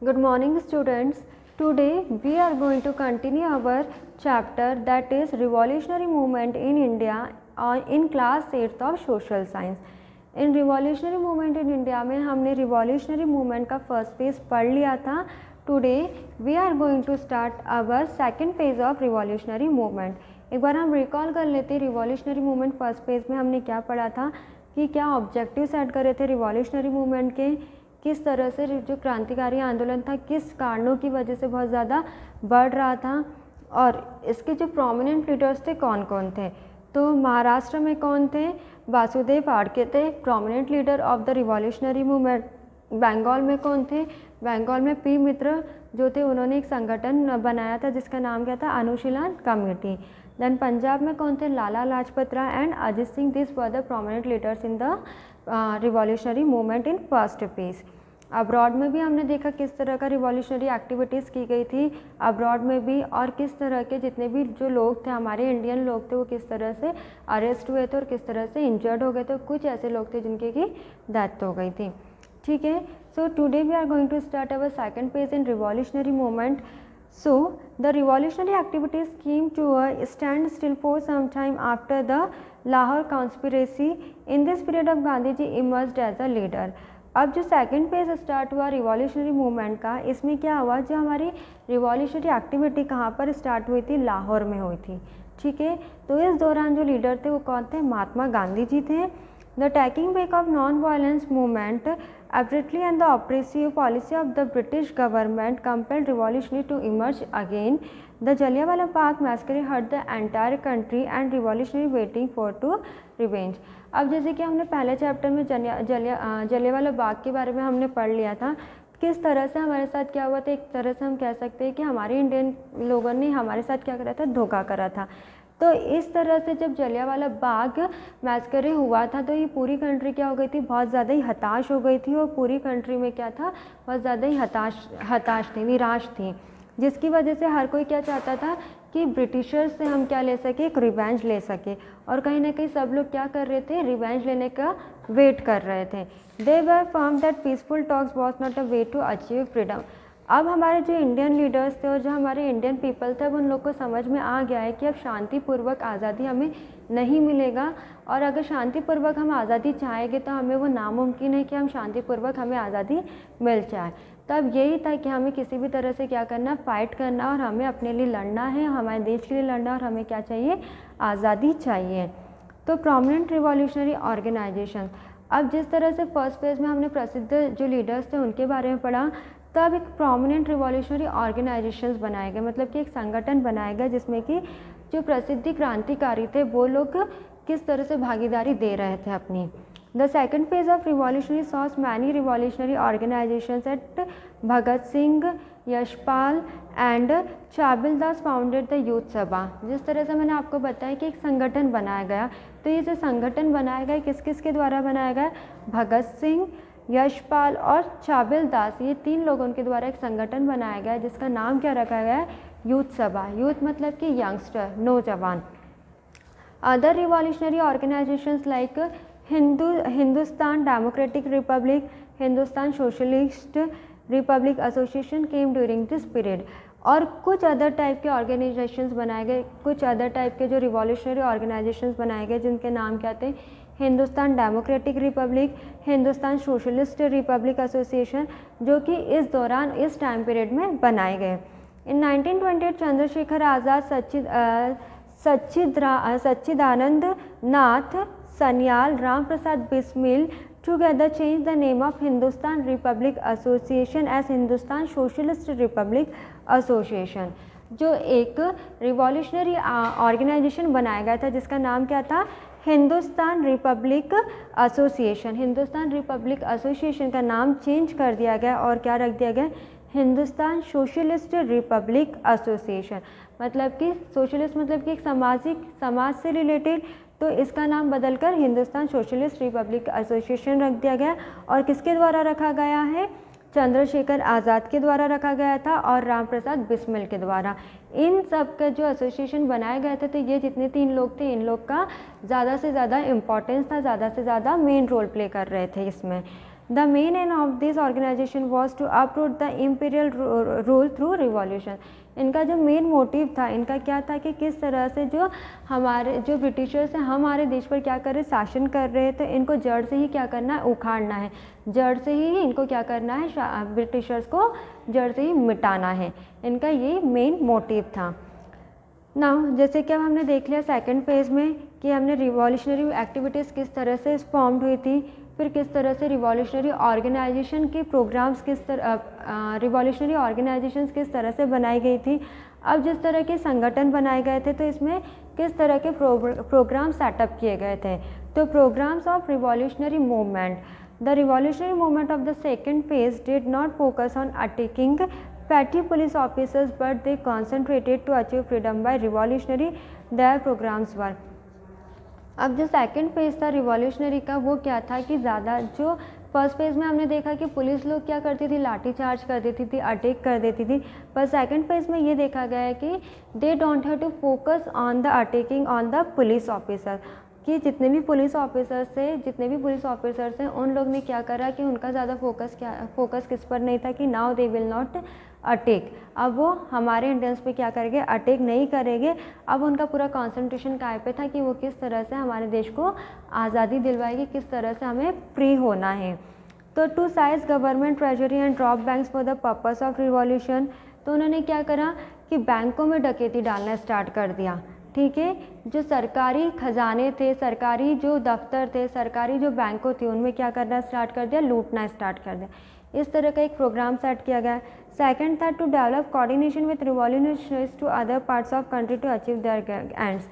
Good morning students. Today we are going to continue our chapter that is revolutionary movement in India in class 8th of social science. In revolutionary movement in India में हमने revolutionary movement का first phase पढ़ लिया था. Today we are going to start our second phase of revolutionary movement. एक बार हम recall कर लेते हैं revolutionary movement first phase में हमने क्या पढ़ा था कि क्या ऑब्जेक्टिव सेट करे थे रिवॉल्यूशनरी मूवमेंट के, किस तरह से जो क्रांतिकारी आंदोलन था किस कारणों की वजह से बहुत ज़्यादा बढ़ रहा था और इसके जो प्रोमिनेंट लीडर्स थे कौन कौन थे. तो महाराष्ट्र में कौन थे? वासुदेव फाड़के थे, prominent leader of the revolutionary movement. Bengal में कौन थे? बंगाल में पी मित्र जो थे उन्होंने एक संगठन बनाया था जिसका नाम क्या था? अनुशीलन कमेटी. देन पंजाब में कौन थे? Lala Lajpat Rai and Ajit Singh. This were the prominent leaders in the revolutionary movement in first phase. Abroad में भी हमने देखा किस तरह का रिवॉल्यूशनरी एक्टिविटीज़ की गई थी अब्रॉड में भी, और किस तरह के जितने भी जो लोग थे हमारे इंडियन लोग थे वो किस तरह से अरेस्ट हुए थे और किस तरह से इंजर्ड हो गए थे. कुछ ऐसे लोग थे जिनके की डेथ हो गई थी. ठीक है. So today we are going to start our second phase in revolutionary movement. So, the revolutionary activities came to a standstill for some time after the Lahore conspiracy. In this period of Gandhi ji emerged as a leader. अब जो second phase start हुआ revolutionary movement का, इसमें क्या हुआ, जो हमारी revolutionary activity कहाँ पर स्टार्ट हुई थी? लाहौर में हुई थी. ठीक है. तो इस दौरान जो लीडर थे वो कौन थे? महात्मा गांधी जी थे. The taking back of non-violence movement abruptly and the oppressive policy of the British government compelled revolutionary to emerge again. The Jallianwala Bagh massacre hurt the entire country and revolutionary waiting for to revenge. अब जैसे कि हमने पहले chapter में जलियांवाला बाग के बारे में हमने पढ़ लिया था, किस तरह से हमारे साथ क्या हुआ था. एक तरह से हम कह सकते हैं कि हमारे इंडियन लोगों ने हमारे साथ क्या करा था? धोखा करा था. तो इस तरह से जब जलियांवाला बाग मैसकर हुआ था तो ये पूरी कंट्री क्या हो गई थी? बहुत ज़्यादा ही हताश हो गई थी और पूरी कंट्री में क्या था? बहुत ज़्यादा ही हताश थी, निराश थी, जिसकी वजह से हर कोई क्या चाहता था कि ब्रिटिशर्स से हम क्या ले सके? एक रिवेंज ले सके. और कहीं ना कहीं सब लोग क्या कर रहे थे? रिवेंज लेने का वेट कर रहे थे. They were firm that peaceful talks was not a way to achieve freedom. अब हमारे जो इंडियन लीडर्स थे और जो हमारे इंडियन पीपल थे उन लोग को समझ में आ गया है कि अब शांतिपूर्वक आज़ादी हमें नहीं मिलेगा, और अगर शांतिपूर्वक हम आज़ादी चाहेंगे तो हमें वो नामुमकिन है कि हम शांतिपूर्वक हमें आज़ादी मिल जाए. तब यही था कि हमें किसी भी तरह से क्या करना? फाइट करना, और हमें अपने लिए लड़ना है, हमारे देश के लिए लड़ना, और हमें क्या चाहिए? आज़ादी चाहिए. तो प्रोमिनेंट रिवॉल्यूशनरी ऑर्गेनाइजेशन. अब जिस तरह से फर्स्ट फेज में हमने प्रसिद्ध जो लीडर्स थे उनके बारे में पढ़ा, तब एक प्रोमिनेंट रिवॉल्यूशनरी ऑर्गेनाइजेशंस बनाए गए, मतलब कि एक संगठन बनाया गया जिसमें कि जो प्रसिद्ध क्रांतिकारी थे वो लोग किस तरह से भागीदारी दे रहे थे अपनी. The second phase of revolutionary saw many revolutionary organisations at Bhagat Singh, Yashpal and Chhabildas founded the youth Sabha. जिस तरह से मैंने आपको बताया कि एक संगठन बनाया गया, तो ये जो संगठन बनाया गया किस किस के द्वारा बनाया गया? भगत सिंह, यशपाल और चाबिलदास, ये तीन लोगों के द्वारा एक संगठन बनाया गया जिसका नाम क्या रखा गया है? यूथ सभा. यूथ मतलब कि यंगस्टर, नौजवान. Other revolutionary organisations like Hindustan democratic Republic, Hindustan Socialist Republic association came during this period. और कुछ अदर टाइप के ऑर्गेनाइजेशंस बनाए गए, कुछ अदर टाइप के जो रिवॉल्यूशनरी ऑर्गेनाइजेशंस बनाए गए जिनके नाम क्या थे? Hindustan democratic Republic, Hindustan Socialist Republic Association, जो कि इस दौरान इस टाइम पीरियड में बनाए गए. In 1928 Chandrashekhar Azad, Sachchidanand Nath Sanyal, Ram Prasad Bismil together change the name of Hindustan Republic Association as Hindustan Socialist Republic Association. जो एक रिवॉल्यूशनरी ऑर्गेनाइजेशन बनाया गया था जिसका नाम क्या था? Hindustan Republic association. Hindustan Republic association का नाम चेंज कर दिया गया और क्या रख दिया गया? Hindustan Socialist Republic association. मतलब कि सोशलिस्ट मतलब कि एक समाज से रिलेटेड, तो इसका नाम बदलकर हिंदुस्तान सोशलिस्ट रिपब्लिक एसोसिएशन रख दिया गया. और किसके द्वारा रखा गया है? चंद्रशेखर आज़ाद के द्वारा रखा गया था और राम प्रसाद बिस्मिल के द्वारा. इन सब का जो एसोसिएशन बनाए गए थे, तो ये जितने तीन लोग थे इन लोग का ज़्यादा से ज़्यादा इम्पोर्टेंस था, ज़्यादा से ज़्यादा मेन रोल प्ले कर रहे थे इसमें. The main aim of this organisation was to uproot the imperial rule through revolution. इनका जो मेन मोटिव था, इनका क्या था कि किस तरह से जो हमारे जो ब्रिटिशर्स हैं हमारे देश पर क्या कर रहे, शासन कर रहे थे, इनको जड़ से ही क्या करना है, उखाड़ना है, जड़ से ही इनको क्या करना है, ब्रिटिशर्स को जड़ से ही मिटाना है। इनका ये मेन मोटिव था। नाउ जैसे कि अब हमने देख लिया सेकंड फेज़ में कि हमने रिवॉल्यूशनरी एक्टिविटीज़ किस तरह से फॉर्म्ड हुई थी, फिर किस तरह से रिवॉल्यूशनरी ऑर्गेनाइजेशन के प्रोग्राम्स रिवॉल्यूशनरी ऑर्गेनाइजेशंस किस तरह से बनाई गई थी। अब जिस तरह के संगठन बनाए गए थे तो इसमें किस तरह के प्रोग्राम सेटअप किए गए थे। तो programmes of revolutionary movement, the revolutionary movement of the second phase did not focus on attacking petty police officers but they concentrated to achieve freedom by revolutionary their programs were। अब जो second phase था revolutionary का वो क्या था कि ज़्यादा जो फर्स्ट फेज में हमने देखा कि पुलिस लोग क्या करती थी, लाठी चार्ज कर देती थी, अटैक कर देती थी, पर सेकंड फेज में ये देखा गया है कि they don't have to focus on the attacking on the police officer, कि जितने भी पुलिस ऑफिसर्स हैं उन लोग ने क्या करा कि उनका ज़्यादा फोकस किस पर नहीं था कि now they will not attack. अब वो हमारे इंडियंस पे क्या करेंगे, अटैक नहीं करेंगे। अब उनका पूरा कंसंट्रेशन काय पे था कि वो किस तरह से हमारे देश को आज़ादी दिलवाएगी, किस तरह से हमें फ्री होना है। तो to seize government treasury and drop banks for the purpose of revolution, तो उन्होंने क्या करा कि बैंकों में डकैती डालना स्टार्ट कर दिया। ठीक है, जो सरकारी खजाने थे, सरकारी जो दफ्तर थे, सरकारी जो बैंकों थी, उनमें क्या करना स्टार्ट कर दिया, लूटना स्टार्ट कर दिया। इस तरह का एक प्रोग्राम सेट किया गया। सेकंड था to develop coordination with revolutionaries to other parts of country to achieve their ends,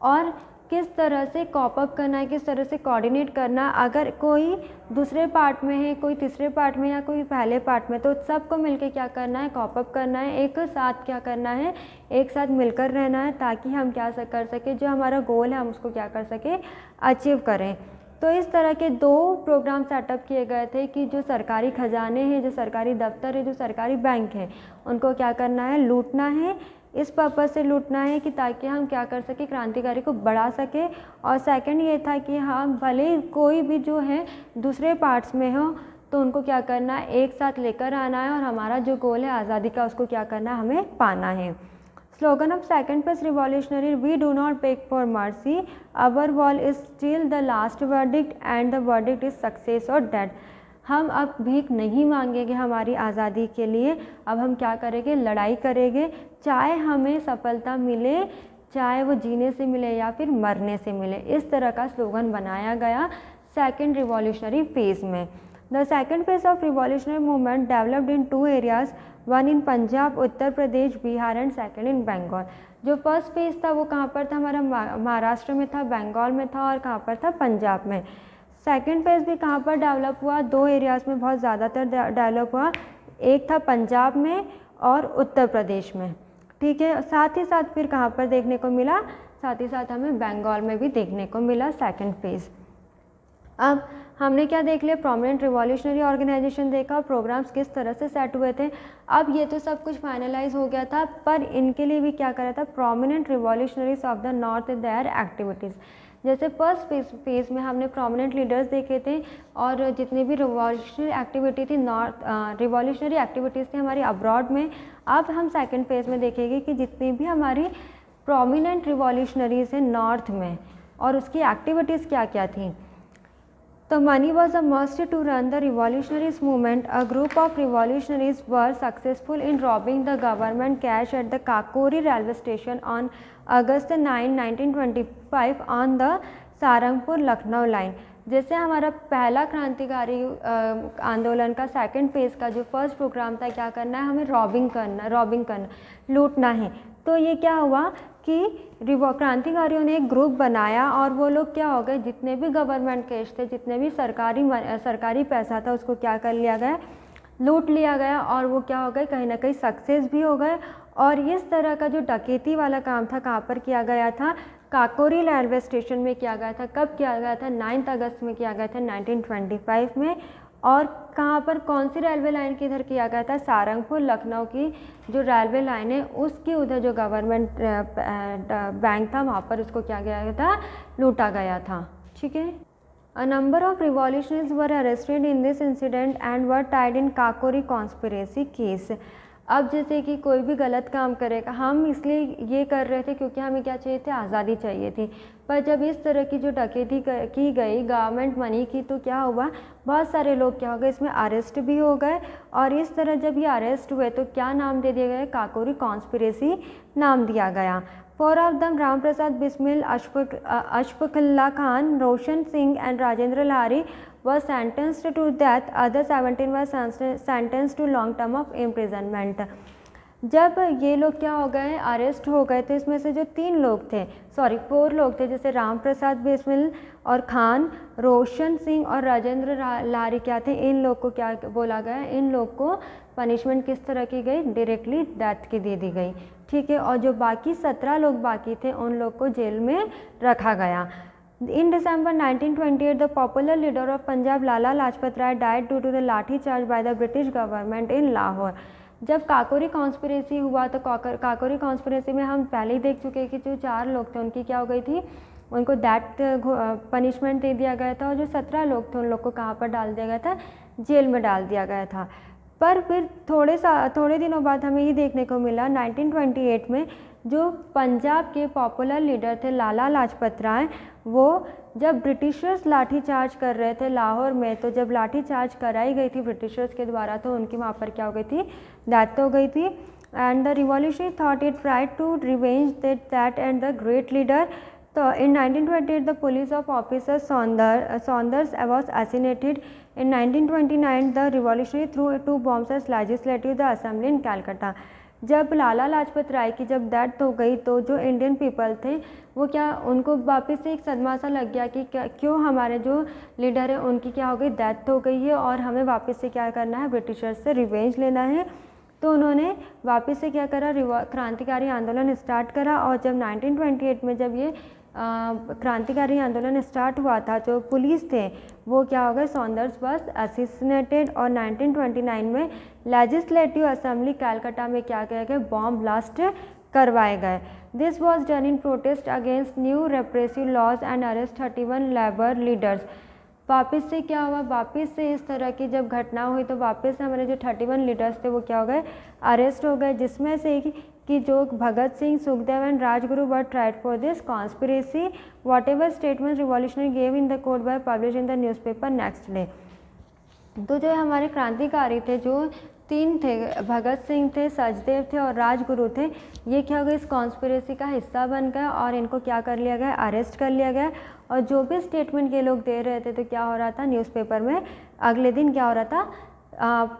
और किस तरह से कॉप अप करना है, किस तरह से कोऑर्डिनेट करना। अगर कोई दूसरे पार्ट में है, कोई तीसरे पार्ट में या कोई पहले पार्ट में, तो सबको मिलकर क्या करना है, कॉप अप करना है, एक साथ क्या करना है, एक साथ मिलकर रहना है, ताकि हम क्या कर सके, जो हमारा गोल है हम उसको क्या कर सके, अचीव करें। तो इस तरह के दो प्रोग्राम सेटअप किए गए थे कि जो सरकारी खजाने हैं, जो सरकारी दफ्तर है, जो सरकारी बैंक है, उनको क्या करना है, लूटना है। इस पर्पज़ से लूटना है कि ताकि हम क्या कर सके, क्रांतिकारी को बढ़ा सके। और सेकंड ये था कि हम भले कोई भी जो है दूसरे पार्ट्स में हो तो उनको क्या करना है, एक साथ लेकर आना है, और हमारा जो गोल है आज़ादी का उसको क्या करना है, हमें पाना है। Slogan of second phase revolutionary, we do not beg for mercy, our war is still the last verdict and the verdict is success और डेथ। हम अब भीख नहीं मांगेंगे हमारी आज़ादी के लिए, अब हम क्या करेंगे, लड़ाई करेंगे, चाहे हमें सफलता मिले, चाहे वो जीने से मिले या फिर मरने से मिले। इस तरह का स्लोगन बनाया गया सेकंड रिवॉल्यूशनरी फेज़ में। The second phase of revolutionary movement developed in 2 areas, one in Punjab Uttar Pradesh Bihar and second in Bengal. जो फर्स्ट फेज था वो कहाँ पर था, हमारा महाराष्ट्र में था, बंगाल में था, और कहाँ पर था, पंजाब में। सेकंड फेज भी कहाँ पर डेवलप हुआ, 2 एरियाज़ में बहुत ज़्यादातर डेवलप हुआ, एक था पंजाब में और उत्तर प्रदेश में। ठीक है, साथ ही साथ फिर कहाँ पर देखने को मिला, साथ ही साथ हमें बंगाल में भी देखने को मिला सेकंड फेज़। अब हमने क्या देख लिया, प्रोमिनेंट रिवॉल्यूशनरी ऑर्गेनाइजेशन देखा, प्रोग्राम्स किस तरह से सेट हुए थे। अब ये तो सब कुछ फाइनलाइज हो गया था, पर इनके लिए भी क्या करा था, prominent revolutionaries of the north there activities. जैसे फर्स्ट फेज में हमने प्रोमिनेंट लीडर्स देखे थे, और जितनी भी रिवॉल्यूशनरी एक्टिविटी थी, रिवॉल्यूशनरी एक्टिविटीज़ थी हमारी अब्रॉड में। अब हम सेकंड फेज में देखेंगे कि जितनी भी हमारी प्रोमिनेंट रिवॉल्यूशनरीज हैं नॉर्थ में, और उसकी एक्टिविटीज़ क्या क्या थी। तो money was a must to run the revolutionaries movement. A group of revolutionaries were successful in robbing the government cash at the Kakori railway station on August 9, 1925 on the Sarangpur Lucknow line. जैसे हमारा पहला क्रांतिकारी आंदोलन का सेकंड फेज़ का जो first programme था, क्या करना है, हमें रॉबिंग करना, लूटना है। तो ये क्या हुआ कि क्रांतिकारियों ने एक ग्रुप बनाया, और वो लोग क्या हो गए, जितने भी गवर्नमेंट कैश थे, जितने भी सरकारी पैसा था, उसको क्या कर लिया गया, लूट लिया गया, और वो क्या हो गए, कहीं ना कहीं सक्सेस भी हो गए। और इस तरह का जो डकैती वाला काम था कहाँ पर किया गया था, काकोरी रेलवे स्टेशन में किया गया था। कब किया गया था, 9 अगस्त में किया गया था 1925 में। और कहाँ पर, कौन सी रेलवे लाइन के इधर किया गया था, सारंगपुर लखनऊ की जो रेलवे लाइन है उसकी उधर जो गवर्नमेंट बैंक था वहाँ पर उसको क्या गया था, लूटा गया था। ठीक है, A number of revolutionists were arrested in this incident and were tried in Kakori conspiracy case. अब जैसे कि कोई भी गलत काम करेगा, हम इसलिए ये कर रहे थे क्योंकि हमें क्या चाहिए थे, आज़ादी चाहिए थी। पर जब इस तरह की जो डकैती की गई गवर्नमेंट मनी की, तो क्या हुआ, बहुत सारे लोग क्या हो गए, इसमें अरेस्ट भी हो गए। और इस तरह जब ये अरेस्ट हुए तो क्या नाम दे दिया गया, काकोरी कॉन्स्पिरेसी नाम दिया गया। Four of them, Ram Prasad Bismil, Ashfaqullah Khan, Roshan Singh and Rajendra Lahari, were sentenced to death. Other 17 were sentenced to long term of imprisonment. जब ये लोग क्या हो गए, अरेस्ट हो गए, तो इसमें से जो 4 लोग थे, जैसे राम प्रसाद बिस्मिल और खान, रोशन सिंह और राजेंद्र लारी क्या थे, इन लोग को क्या बोला गया, इन लोग को पनिशमेंट किस तरह की गई, डायरेक्टली डेथ की दे दी गई। ठीक है। और जो बाकी 17 लोग बाकी थे, उन लोग को जेल में रखा गया। In December 1928, the popular leader of Punjab, Lala Lajpat Rai, died due to the लाठी charge by the British government in Lahore. जब काकोरी कॉन्स्पिरेसी हुआ तो काकोरी कॉन्स्पिरेसी में हम पहले ही देख चुके हैं कि जो 4 लोग थे उनकी क्या हो गई थी, उनको दैट पनिशमेंट दे दिया गया था। और जो 17 लोग थे उन लोग को कहाँ पर डाल दिया गया था, जेल में डाल दिया गया था। पर फिर थोड़े दिनों बाद हमें ये देखने को मिला 1928 में जो पंजाब के पॉपुलर लीडर थे लाला लाजपत राय, वो जब ब्रिटिशर्स लाठीचार्ज कर रहे थे लाहौर में, तो जब लाठीचार्ज कराई गई थी ब्रिटिशर्स के द्वारा, तो उनकी वहाँ पर क्या हो गई थी, डेथ हो गई थी। And the revolutionary thought it tried to revenge that and the great leader. तो in 1928 the police of officer Saunders was assassinated. In 1929 the revolutionary threw 2 bombs at legislative the assembly in Calcutta. जब लाला लाजपत राय की जब death हो गई, तो जो Indian people थे वो क्या, उनको वापस से एक सदमा सा लग गया कि क्यों हमारे जो लीडर है उनकी क्या हो गई, डेथ हो गई है और हमें वापस से क्या करना है, ब्रिटिशर्स से रिवेंज लेना है। तो उन्होंने वापस से क्या करा, क्रांतिकारी आंदोलन स्टार्ट करा। और जब 1928 में जब ये क्रांतिकारी आंदोलन स्टार्ट हुआ था, जो पुलिस थे वो क्या हो गए, सॉन्डर्स वाज असैसिनेटेड। और 1929 में लेजिस्लेटिव असेंबली कैलकाटा में क्या किया गया, बॉम्ब ब्लास्ट करवाए गए। This was done in protest against new repressive laws and arrest 31 labour leaders. वापस से क्या हुआ, वापस से इस तरह की जब घटना हुई तो वापस से हमारे जो 31 लीडर्स थे वो क्या हो गए, अरेस्ट हो गए। जिसमें से कि जो Bhagat Singh, Sukhdev and Rajguru were tried for this conspiracy. Whatever statement revolutionary gave in the court were publish in the newspaper next day. तो जो हमारे क्रांतिकारी थे, जो 3 थे, भगत सिंह थे, सचदेव थे और राजगुरु थे, ये क्या हो गए, इस कॉन्स्पिरेसी का हिस्सा बन गए और इनको क्या कर लिया गया, अरेस्ट कर लिया गया। और जो भी स्टेटमेंट ये लोग दे रहे थे तो क्या हो रहा था, न्यूज़पेपर में अगले दिन क्या हो रहा था,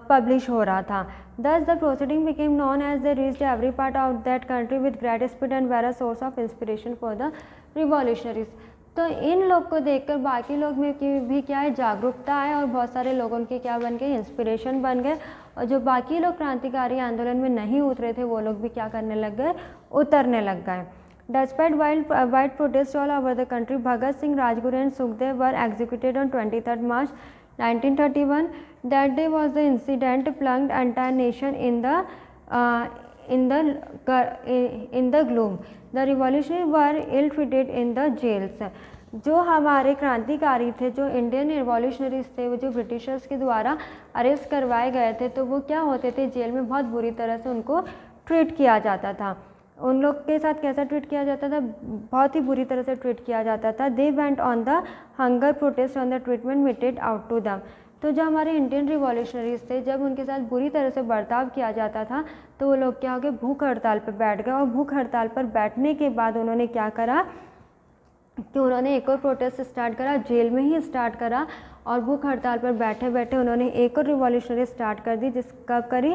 पब्लिश हो रहा था। Thus the proceeding became known as they reached every part of that country with great speed and were a source of inspiration for the revolutionaries. तो इन लोग को देखकर बाकी लोग में भी क्या है, जागरूकता है और बहुत सारे लोगों के क्या बन गए, इंस्पिरेशन बन गए। और जो बाकी लोग क्रांतिकारी आंदोलन में नहीं उतरे थे वो लोग भी क्या करने लग गए, उतरने लग गए। Despite wide protests all over the country, Bhagat Singh, Rajguru and Sukhdev were executed on 23rd March 1931. That day was the incident plunged entire nation in the gloom. The revolutionaries were ill-treated in the jails. जो हमारे क्रांतिकारी थे, जो Indian revolutionaries थे, वो जो Britishers के द्वारा अरेस्ट करवाए गए थे, तो वो क्या होते थे, जेल में बहुत बुरी तरह से उनको ट्रीट किया जाता था। उन लोग के साथ कैसा ट्रीट किया जाता था, बहुत ही बुरी तरह से ट्रीट किया जाता था। They went on the hunger protest on the treatment meted out to them. तो जो हमारे इंडियन रिवॉल्यूशनरीज थे, जब उनके साथ बुरी तरह से बर्ताव किया जाता था तो वो लोग क्या हो गए, भूख हड़ताल पर बैठ गए। और भूख हड़ताल पर बैठने के बाद उन्होंने क्या करा कि उन्होंने एक और प्रोटेस्ट स्टार्ट करा, जेल में ही स्टार्ट करा। और भूख हड़ताल पर बैठे बैठे उन्होंने एक और रिवॉल्यूशनरी स्टार्ट कर दी, जिस कब करी,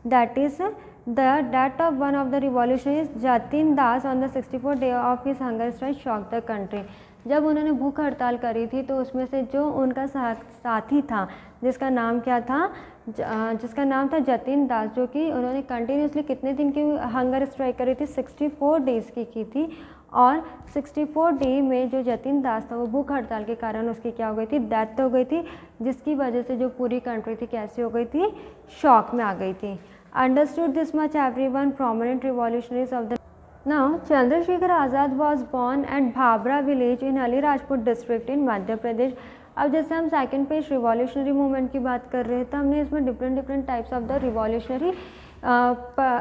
that is the death of one of the revolutionaries Jatin Das on the 64th day of his hunger strike shock the country. जब उन्होंने भूख हड़ताल करी थी तो उसमें से जो उनका साथी था, जिसका नाम क्या था, जिसका नाम था जतिन दास, जो कि उन्होंने कंटिन्यूसली कितने दिन की हंगर स्ट्राइक करी थी, 64 डेज़ की थी। और 64 डे में जो जतिन दास था वो भूख हड़ताल के कारण उसकी क्या हो गई थी, डेथ हो गई थी, जिसकी वजह से जो पूरी कंट्री थी कैसी हो गई थी, शॉक में आ गई थी। Understood this much everyone, prominent revolutionaries of the Now, Chandrasekhar Azad was born at Bhabra village in Alirajpur district in Madhya Pradesh. अब जैसे हम सेकंड पेज रिवॉल्यूशनरी मूवमेंट की बात कर रहे थे, हमने इसमें different types of the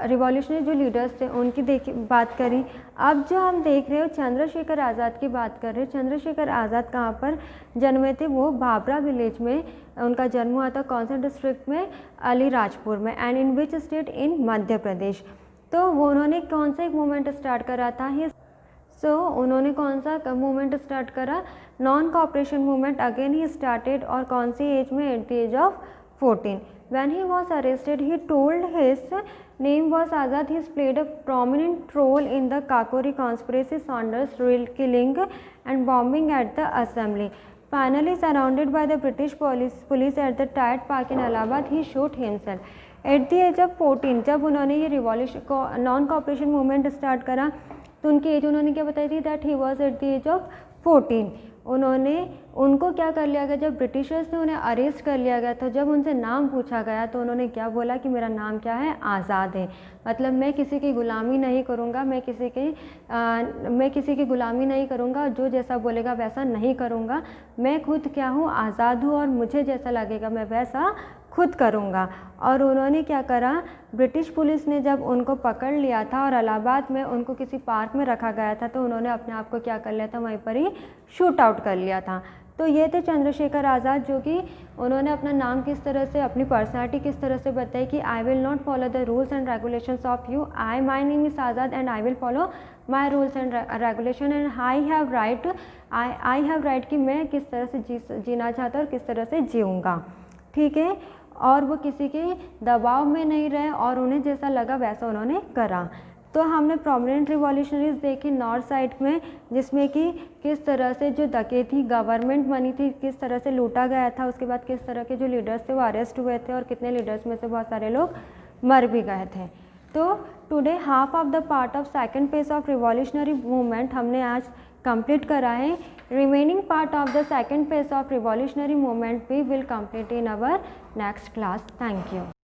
revolutionary जो लीडर्स थे उनकी बात करी। अब जो हम देख रहे हो चंद्रशेखर आज़ाद की बात कर रहे हैं। चंद्रशेखर आज़ाद कहाँ पर जन्मे थे? वो भाभरा विलेज में उनका जन्म हुआ था। कौन सा डिस्ट्रिक्ट में? अलीराजपुर में। And in which state? In Madhya Pradesh. तो वो उन्होंने कौन सा एक मूवमेंट स्टार्ट करा था? उन्होंने कौन सा मूवमेंट स्टार्ट करा? Non cooperation movement again he started. और कौन सी एज में? At the age of 14। When he was arrested, he told his name was Azad. He played a prominent role in the Kakori conspiracy, Saunders killing and bombing at the assembly. Finally, surrounded by the British police at the Tired Park in Allahabad, he shot himself. At the age of 14, जब उन्होंने ये revolution non cooperation movement start करा तो उनकी age उन्होंने क्या बताई थी? That he was at the age of 14। उनको क्या कर लिया गया? जब ब्रिटिशर्स ने उन्हें अरेस्ट कर लिया गया था, जब उनसे नाम पूछा गया तो उन्होंने क्या बोला कि मेरा नाम क्या है? आज़ाद है। मतलब मैं किसी की गुलामी नहीं करूँगा, मैं किसी की गुलामी नहीं करूँगा, जो जैसा बोलेगा वैसा नहीं करूँगा। मैं खुद क्या हूँ? आज़ाद हूँ और मुझे जैसा लगेगा मैं वैसा खुद करूँगा। और उन्होंने क्या करा? ब्रिटिश पुलिस ने जब उनको पकड़ लिया था और इलाहाबाद में उनको किसी पार्क में रखा गया था तो उन्होंने अपने आप को क्या कर लिया था? वहीं पर ही शूट आउट कर लिया था। तो ये थे चंद्रशेखर आज़ाद, जो कि उन्होंने अपना नाम किस तरह से, अपनी पर्सनैलिटी किस तरह से बताई कि I will not follow the rules and regulations of you, my name is Azad and I will follow my rules and regulation and I have right कि मैं किस तरह से जीना चाहता हूँ और किस तरह से जीऊँगा। ठीक है। और वो किसी के दबाव में नहीं रहे और उन्हें जैसा लगा वैसा उन्होंने करा। तो हमने प्रोमिनेंट रिवॉल्यूशनरीज देखी नॉर्थ साइड में, जिसमें कि किस तरह से जो डकैती गवर्नमेंट बनी थी किस तरह से लूटा गया था, उसके बाद किस तरह के जो लीडर्स थे वो अरेस्ट हुए थे और कितने लीडर्स में से बहुत सारे लोग मर भी गए थे। तो today half of the part of second phase of revolutionary movement हमने आज कंप्लीट करा है। Remaining part of the second phase of revolutionary movement we will complete in our next class. Thank you.